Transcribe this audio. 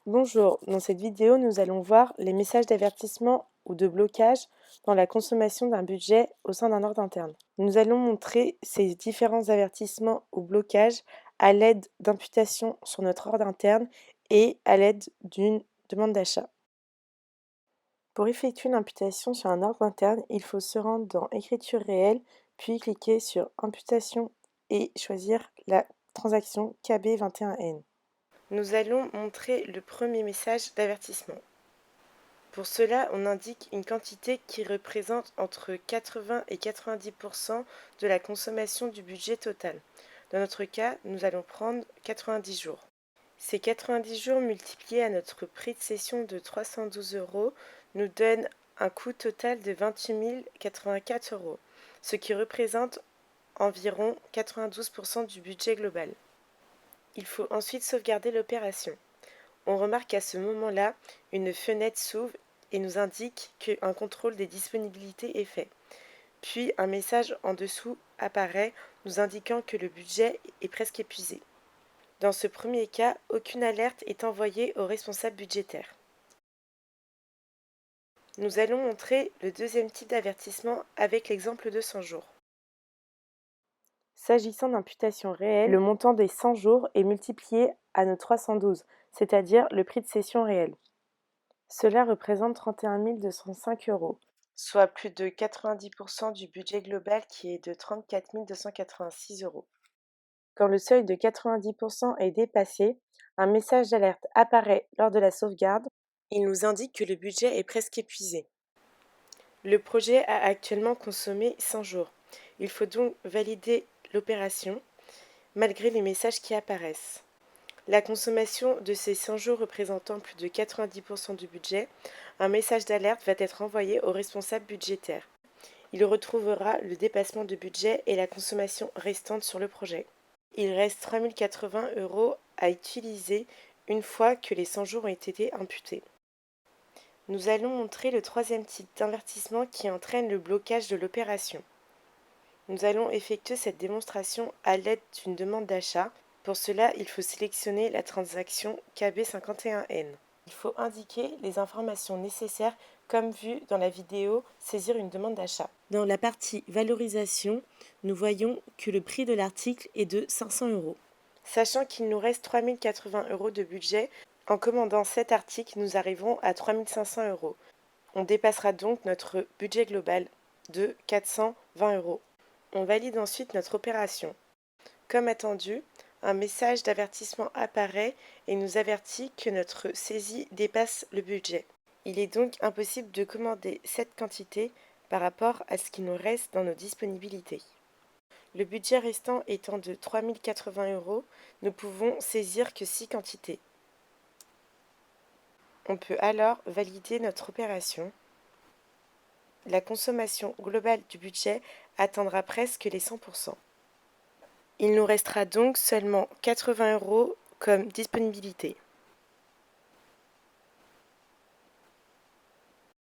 Bonjour, dans cette vidéo, nous allons voir les messages d'avertissement ou de blocage dans la consommation d'un budget au sein d'un ordre interne. Nous allons montrer ces différents avertissements ou blocages à l'aide d'imputations sur notre ordre interne et à l'aide d'une demande d'achat. Pour effectuer une imputation sur un ordre interne, il faut se rendre dans Écriture réelle, puis cliquer sur Imputation et choisir la transaction KB21N. Nous allons montrer le premier message d'avertissement. Pour cela, on indique une quantité qui représente entre 80 et 90% de la consommation du budget total. Dans notre cas, nous allons prendre 90 jours. Ces 90 jours multipliés à notre prix de cession de 312 € nous donnent un coût total de 28 084 €, ce qui représente environ 92% du budget global. Il faut ensuite sauvegarder l'opération. On remarque à ce moment-là une fenêtre s'ouvre et nous indique qu'un contrôle des disponibilités est fait. Puis un message en dessous apparaît nous indiquant que le budget est presque épuisé. Dans ce premier cas, aucune alerte est envoyée au responsable budgétaire. Nous allons montrer le deuxième type d'avertissement avec l'exemple de 100 jours. S'agissant d'imputation réelle, le montant des 100 jours est multiplié à nos 312, c'est-à-dire le prix de cession réel. Cela représente 31 205 €, soit plus de 90% du budget global qui est de 34 286 €. Quand le seuil de 90% est dépassé, un message d'alerte apparaît lors de la sauvegarde. Il nous indique que le budget est presque épuisé. Le projet a actuellement consommé 100 jours. Il faut donc valider l'opération malgré les messages qui apparaissent. La consommation de ces 100 jours représentant plus de 90% du budget, un message d'alerte va être envoyé au responsable budgétaire. Il retrouvera le dépassement de budget et la consommation restante sur le projet. Il reste 3 080 € à utiliser une fois que les 100 jours ont été imputés. Nous allons montrer le troisième type d'avertissement qui entraîne le blocage de l'opération. Nous allons effectuer cette démonstration à l'aide d'une demande d'achat. Pour cela, il faut sélectionner la transaction KB51N. Il faut indiquer les informations nécessaires comme vu dans la vidéo Saisir une demande d'achat. Dans la partie Valorisation, nous voyons que le prix de l'article est de 500 €. Sachant qu'il nous reste 3 080 € de budget, en commandant cet article, nous arriverons à 3 500 €. On dépassera donc notre budget global de 420 €. On valide ensuite notre opération. Comme attendu, un message d'avertissement apparaît et nous avertit que notre saisie dépasse le budget. Il est donc impossible de commander cette quantité par rapport à ce qui nous reste dans nos disponibilités. Le budget restant étant de 3 080 €, nous pouvons saisir que 6 quantités. On peut alors valider notre opération. La consommation globale du budget atteindra presque les 100%. Il nous restera donc seulement 80 € comme disponibilité.